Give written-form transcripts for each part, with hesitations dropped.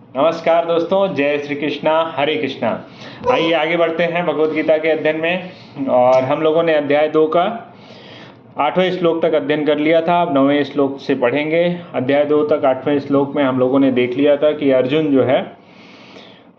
नमस्कार दोस्तों, जय श्री कृष्णा, हरे कृष्णा। आइए आगे बढ़ते हैं भगवत गीता के अध्ययन में। और हम लोगों ने अध्याय 2 का 8वें श्लोक तक अध्ययन कर लिया था। अब 9वें श्लोक से पढ़ेंगे। अध्याय 2 तक 8वें श्लोक में हम लोगों ने देख लिया था कि अर्जुन जो है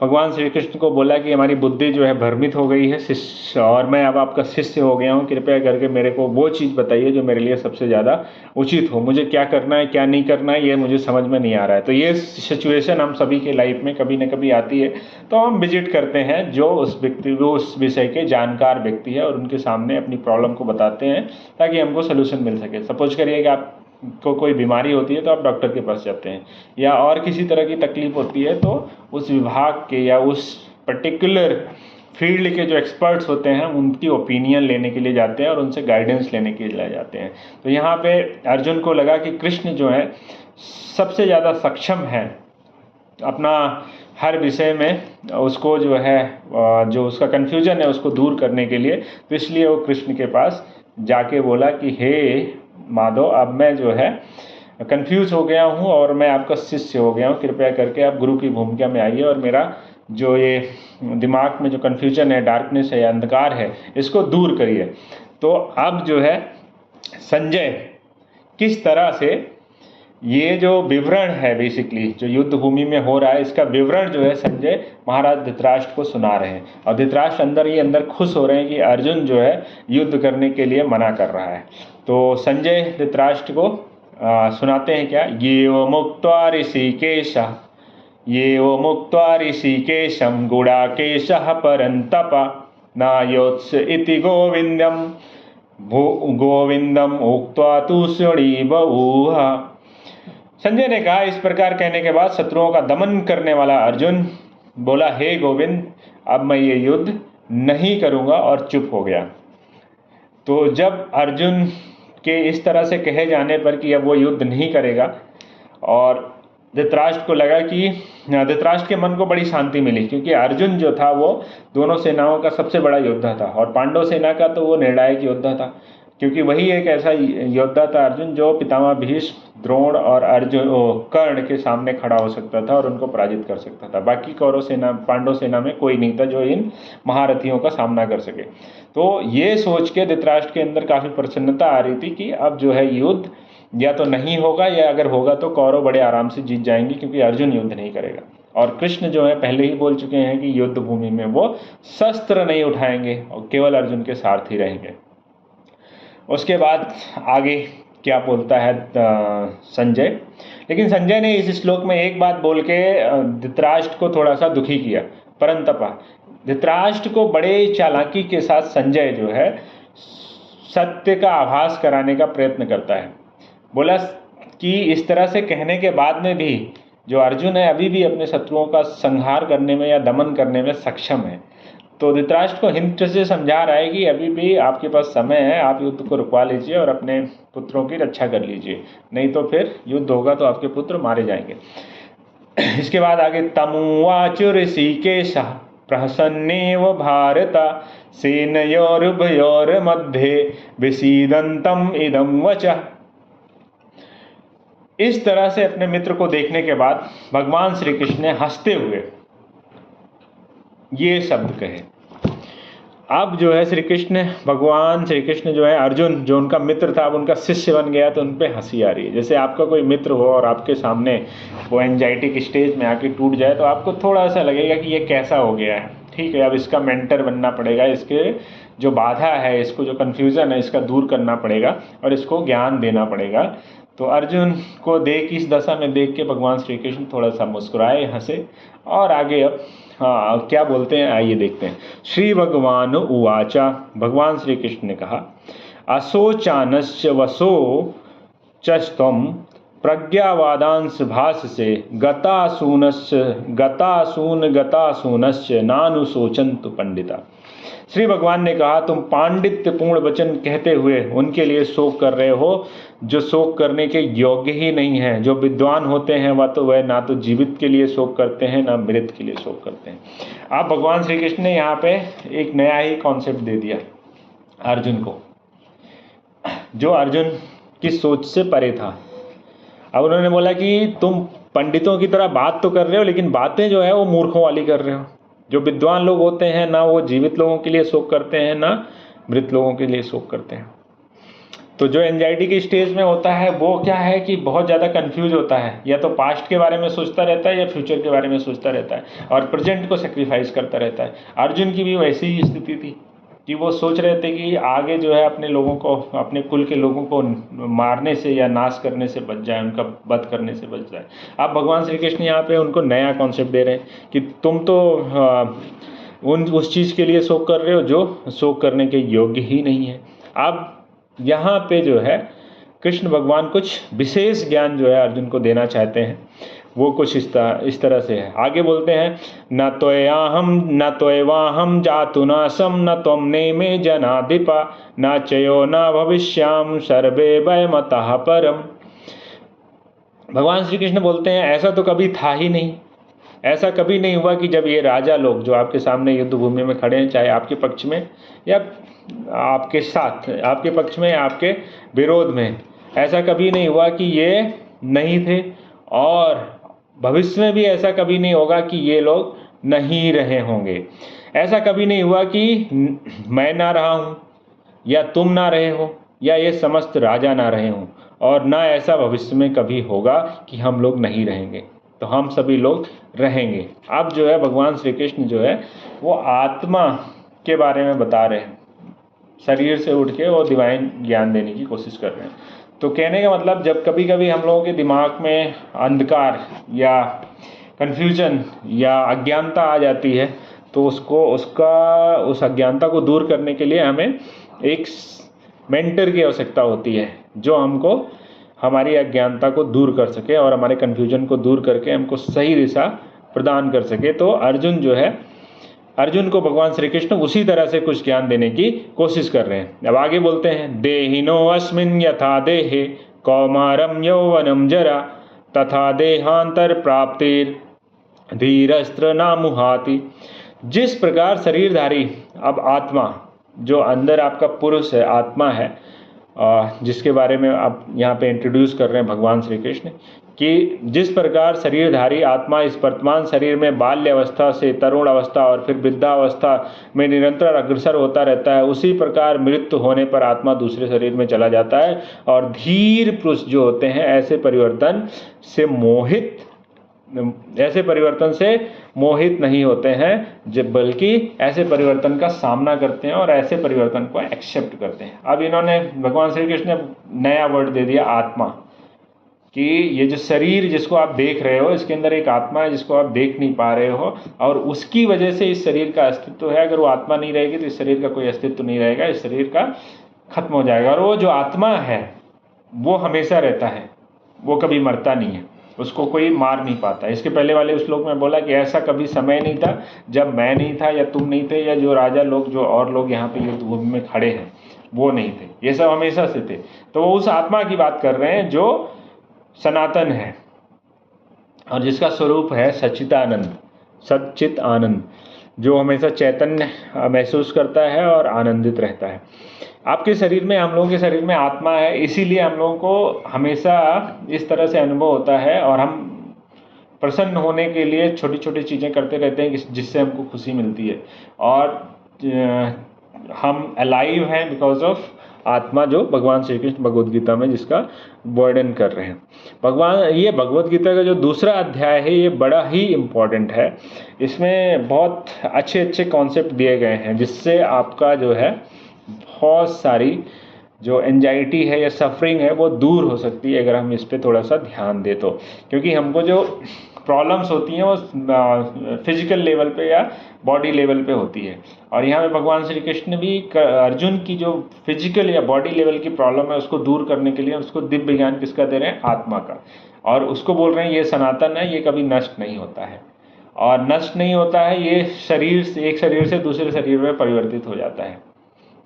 भगवान श्री कृष्ण को बोला कि हमारी बुद्धि जो है भ्रमित हो गई है शिष्य, और मैं अब आपका शिष्य हो गया हूँ। कृपया करके मेरे को वो चीज़ बताइए जो मेरे लिए सबसे ज़्यादा उचित हो। मुझे क्या करना है, क्या नहीं करना है, ये मुझे समझ में नहीं आ रहा है। तो ये सिचुएशन हम सभी के लाइफ में कभी ना कभी आती है, तो हम विजिट करते हैं जो उस विषय के जानकार व्यक्ति है और उनके सामने अपनी प्रॉब्लम को बताते हैं ताकि हमको सोल्यूशन मिल सके। सपोज करिए कि आप को कोई बीमारी होती है तो आप डॉक्टर के पास जाते हैं, या और किसी तरह की तकलीफ होती है तो उस विभाग के या उस पर्टिकुलर फील्ड के जो एक्सपर्ट्स होते हैं उनकी ओपिनियन लेने के लिए जाते हैं और उनसे गाइडेंस लेने के लिए जाते हैं। तो यहाँ पे अर्जुन को लगा कि कृष्ण जो है सबसे ज़्यादा सक्षम है अपना हर विषय में उसको जो है जो उसका कन्फ्यूजन है उसको दूर करने के लिए। तो इसलिए वो कृष्ण के पास जाके बोला कि हे माधव, अब मैं जो है कंफ्यूज हो गया हूँ और मैं आपका शिष्य हो गया हूँ। कृपया करके आप गुरु की भूमिका में आइए और मेरा जो ये दिमाग में जो कन्फ्यूजन है, डार्कनेस है, अंधकार है, इसको दूर करिए। तो अब जो है संजय किस तरह से ये जो विवरण है बेसिकली जो युद्ध भूमि में हो रहा है, इसका विवरण जो है संजय महाराज धृतराष्ट्र को सुना रहे हैं। और धृतराष्ट्र अंदर खुश हो रहे हैं कि अर्जुन जो है युद्ध करने के लिए मना कर रहा है। तो संजय धृतराष्ट्र को सुनाते हैं क्या, ये वो मुक्त्वा ऋषिकेश, ये वो मुक्त्वा ऋषिकेशम गुडाकेशः परन्तप नायोत्स इति गोविंदम गोविंदम उक्त्वा तु शृणीवऊह। संजय ने कहा, इस प्रकार कहने के बाद शत्रुओं का दमन करने वाला अर्जुन बोला, हे गोविंद, अब मैं ये युद्ध नहीं करूंगा, और चुप हो गया। तो जब अर्जुन के इस तरह से कहे जाने पर कि अब वो युद्ध नहीं करेगा, और धृतराष्ट्र को लगा कि धृतराष्ट्र के मन को बड़ी शांति मिली, क्योंकि अर्जुन जो था वो दोनों सेनाओं का सबसे बड़ा योद्धा था और पांडव सेना का तो वो निर्णायक योद्धा था, क्योंकि वही एक ऐसा योद्धा था अर्जुन जो पितामह भीष्म, द्रोण और अर्जुन कर्ण के सामने खड़ा हो सकता था और उनको पराजित कर सकता था। बाकी कौरव सेना, पांडव सेना में कोई नहीं था जो इन महारथियों का सामना कर सके। तो ये सोच के धृतराष्ट्र के अंदर काफ़ी प्रसन्नता आ रही थी कि अब जो है युद्ध या तो नहीं होगा, या अगर होगा तो कौरव बड़े आराम से जीत जाएंगे, क्योंकि अर्जुन युद्ध नहीं करेगा। और कृष्ण जो है पहले ही बोल चुके हैं कि युद्ध भूमि में वो शस्त्र नहीं उठाएंगे और केवल अर्जुन के सारथी रहेंगे। उसके बाद आगे क्या बोलता है संजय। लेकिन संजय ने इस श्लोक में एक बात बोल के धृतराष्ट्र को थोड़ा सा दुखी किया। परंतपा धृतराष्ट्र को बड़े चालाकी के साथ संजय जो है सत्य का आभास कराने का प्रयत्न करता है। बोला कि इस तरह से कहने के बाद में भी जो अर्जुन है अभी भी अपने शत्रुओं का संहार करने में या दमन करने में सक्षम है। तो धृतराष्ट्र को हिंट से समझा रहा है कि अभी भी आपके पास समय है, आप युद्ध को रुकवा लीजिए और अपने पुत्रों की रक्षा कर लीजिए, नहीं तो फिर युद्ध होगा तो आपके पुत्र मारे जाएंगे। इसके बाद आगे तमुवाच ऋषिकेशः प्रहसन्नेव भारत सेनयोरुभयोर्मध्ये विसीदन्तम् इदं वचः। इस तरह से अपने मित्र को देखने के बाद भगवान श्री कृष्ण ने हंसते हुए ये शब्द कहे। अब जो है भगवान श्री कृष्ण जो है अर्जुन जो उनका मित्र था अब उनका शिष्य बन गया, तो उन पर हंसी आ रही है। जैसे आपका कोई मित्र हो और आपके सामने वो एंजाइटी के स्टेज में आके टूट जाए तो आपको थोड़ा सा लगेगा कि ये कैसा हो गया है, ठीक है, अब इसका मेंटर बनना पड़ेगा, इसके जो बाधा है, इसको जो कन्फ्यूज़न है, इसका दूर करना पड़ेगा और इसको ज्ञान देना पड़ेगा। तो अर्जुन को इस दशा में देख के भगवान श्री कृष्ण थोड़ा सा मुस्कुराए, हंसे, और आगे अब क्या बोलते हैं आइए देखते हैं। श्री भगवान उवाचा, भगवान श्री कृष्ण ने कहा, असोचानश्च वसो चस्तम प्रज्ञावादांश भाष से गतासूनश्च नानुशोचन्तु पंडिता। श्री भगवान ने कहा, तुम पांडित्यपूर्ण वचन कहते हुए उनके लिए शोक कर रहे हो जो शोक करने के योग्य ही नहीं है। जो विद्वान होते हैं वह ना तो जीवित के लिए शोक करते हैं ना मृत के लिए शोक करते हैं। अब भगवान श्री कृष्ण ने यहाँ पे एक नया ही कॉन्सेप्ट दे दिया अर्जुन को, जो अर्जुन की सोच से परे था। अब उन्होंने बोला कि तुम पंडितों की तरह बात तो कर रहे हो, लेकिन बातें जो है वो मूर्खों वाली कर रहे हो। जो विद्वान लोग होते हैं ना वो जीवित लोगों के लिए शोक करते हैं ना मृत लोगों के लिए शोक करते हैं। तो जो एंजाइटी की स्टेज में होता है वो क्या है कि बहुत ज़्यादा कंफ्यूज होता है, या तो पास्ट के बारे में सोचता रहता है या फ्यूचर के बारे में सोचता रहता है और प्रेजेंट को सेक्रीफाइस करता रहता है। अर्जुन की भी वैसी ही स्थिति थी कि वो सोच रहे थे कि आगे जो है अपने लोगों को, अपने कुल के लोगों को मारने से या नाश करने से बच जाए, उनका वध करने से बच जाए। अब भगवान श्री कृष्ण यहाँ पे उनको नया कॉन्सेप्ट दे रहे हैं कि तुम तो उस चीज़ के लिए शोक कर रहे हो जो शोक करने के योग्य ही नहीं है। अब यहाँ पे जो है कृष्ण भगवान कुछ विशेष ज्ञान जो है अर्जुन को देना चाहते हैं, वो कुछ इस तरह से है। आगे बोलते हैं, न त्वयवाहम जातु नासम न त्वम नेमे जनाधिपा न चयो न भविष्याम सर्वे वयमतः परम। भगवान श्री कृष्ण बोलते हैं ऐसा तो कभी था ही नहीं, ऐसा कभी नहीं हुआ कि जब ये राजा लोग जो आपके सामने युद्ध भूमि में खड़े हैं, चाहे आपके पक्ष में या आपके साथ, आपके पक्ष में या आपके विरोध में, ऐसा कभी नहीं हुआ कि ये नहीं थे, और भविष्य में भी ऐसा कभी नहीं होगा कि ये लोग नहीं रहे होंगे। ऐसा कभी नहीं हुआ कि मैं ना रहा हूँ या तुम ना रहे हो या ये समस्त राजा ना रहे हों, और ना ऐसा भविष्य में कभी होगा कि हम लोग नहीं रहेंगे, तो हम सभी लोग रहेंगे। अब जो है भगवान श्री कृष्ण जो है वो आत्मा के बारे में बता रहे हैं, शरीर से उठ के वो डिवाइन ज्ञान देने की कोशिश कर रहे हैं। तो कहने का मतलब, जब कभी कभी हम लोगों के दिमाग में अंधकार या कन्फ्यूजन या अज्ञानता आ जाती है, तो उस अज्ञानता को दूर करने के लिए हमें एक मेंटर की आवश्यकता होती है जो हमको हमारी अज्ञानता को दूर कर सके और हमारे कन्फ्यूजन को दूर करके हमको सही दिशा प्रदान कर सके। तो अर्जुन जो है, अर्जुन को भगवान श्री कृष्ण उसी तरह से कुछ ज्ञान देने की कोशिश कर रहे हैं। अब आगे बोलते हैं, देहिनो अस्मिन् यथा देहे कौमारम यौवनम जरा तथा देहांतर प्राप्तिर धीरस्त्र नामुहाति। जिस प्रकार शरीरधारी, अब आत्मा जो अंदर आपका पुरुष है, आत्मा है, जिसके बारे में आप यहाँ पे इंट्रोड्यूस कर रहे हैं भगवान श्री कृष्ण, कि जिस प्रकार शरीरधारी आत्मा इस वर्तमान शरीर में बाल्य अवस्था से तरुण अवस्था और फिर वृद्धावस्था में निरंतर अग्रसर होता रहता है, उसी प्रकार मृत्यु होने पर आत्मा दूसरे शरीर में चला जाता है। और धीर पुरुष जो होते हैं ऐसे परिवर्तन से मोहित नहीं होते हैं, जब बल्कि ऐसे परिवर्तन का सामना करते हैं और ऐसे परिवर्तन को एक्सेप्ट करते हैं। अब इन्होंने, भगवान श्री कृष्ण ने नया वर्ड दे दिया आत्मा, कि ये जो शरीर जिसको आप देख रहे हो, इसके अंदर एक आत्मा है जिसको आप देख नहीं पा रहे हो, और उसकी वजह से इस शरीर का अस्तित्व है। अगर वो आत्मा नहीं रहेगी तो इस शरीर का कोई अस्तित्व नहीं रहेगा, इस शरीर का खत्म हो जाएगा। और वो जो आत्मा है वो हमेशा रहता है, वो कभी मरता नहीं है, उसको कोई मार नहीं पाता। इसके पहले वाले श्लोक में बोला कि ऐसा कभी समय नहीं था जब मैं नहीं था या तुम नहीं थे या जो राजा लोग, जो और लोग यहाँ पे युद्ध भूमि में खड़े हैं वो नहीं थे, ये सब हमेशा से थे। तो वो उस आत्मा की बात कर रहे हैं जो सनातन है और जिसका स्वरूप है सच्चिदानंद, सच्चित आनंद, जो हमेशा चैतन्य महसूस करता है और आनंदित रहता है। आपके शरीर में, हम लोगों के शरीर में आत्मा है, इसीलिए हम लोगों को हमेशा इस तरह से अनुभव होता है और हम प्रसन्न होने के लिए छोटी छोटी चीज़ें करते रहते हैं जिससे हमको खुशी मिलती है, और हम अलाइव हैं बिकॉज ऑफ आत्मा, जो भगवान श्री कृष्ण भगवद गीता में जिसका वर्णन कर रहे हैं। ये भगवद गीता का जो दूसरा अध्याय है ये बड़ा ही इम्पोर्टेंट है। इसमें बहुत अच्छे अच्छे कॉन्सेप्ट दिए गए हैं जिससे आपका जो है बहुत सारी जो एंजाइटी है या सफरिंग है वो दूर हो सकती है अगर हम इस पर थोड़ा सा ध्यान दें तो। क्योंकि हमको जो प्रॉब्लम्स होती हैं वो फिजिकल लेवल पे या बॉडी लेवल पे होती है, और यहाँ पे भगवान श्री कृष्ण भी अर्जुन की जो फिजिकल या बॉडी लेवल की प्रॉब्लम है उसको दूर करने के लिए उसको दिव्य ज्ञान किसका दे रहे हैं? आत्मा का। और उसको बोल रहे हैं ये सनातन है, ये कभी नष्ट नहीं होता है, और नष्ट नहीं होता है, ये शरीर से, एक शरीर से दूसरे शरीर में परिवर्तित हो जाता है।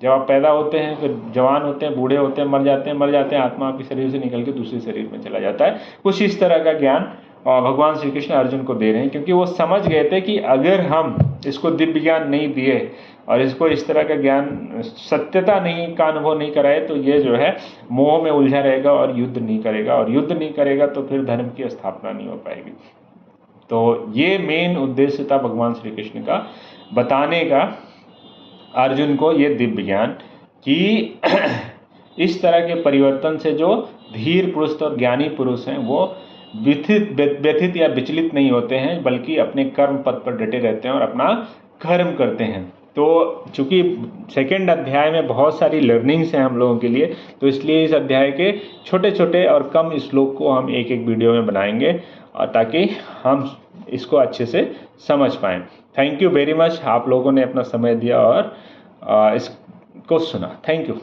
जब आप पैदा होते हैं, फिर जवान होते हैं, बूढ़े होते हैं, मर जाते हैं, आत्मा आपके शरीर से निकल के दूसरे शरीर में चला जाता है। कुछ इस तरह का ज्ञान भगवान श्री कृष्ण अर्जुन को दे रहे हैं, क्योंकि वो समझ गए थे कि अगर हम इसको दिव्य ज्ञान नहीं दिए और इसको इस तरह का ज्ञान, सत्यता नहीं का अनुभव नहीं कराए, तो ये जो है मोह में उलझा रहेगा और युद्ध नहीं करेगा, और युद्ध नहीं करेगा तो फिर धर्म की स्थापना नहीं हो पाएगी। तो ये मेन उद्देश्य था भगवान श्री कृष्ण का, बताने का अर्जुन को ये दिव्य ज्ञान कि इस तरह के परिवर्तन से जो धीर पुरुष और ज्ञानी पुरुष हैं वो व्यथित या विचलित नहीं होते हैं, बल्कि अपने कर्म पथ पर डटे रहते हैं और अपना कर्म करते हैं। तो चूंकि सेकेंड अध्याय में बहुत सारी लर्निंग्स हैं हम लोगों के लिए, तो इसलिए इस अध्याय के छोटे छोटे और कम श्लोक को हम एक एक वीडियो में बनाएंगे, और ताकि हम इसको अच्छे से समझ पाएँ। थैंक यू वेरी मच, आप लोगों ने अपना समय दिया और इसको सुना। Thank you.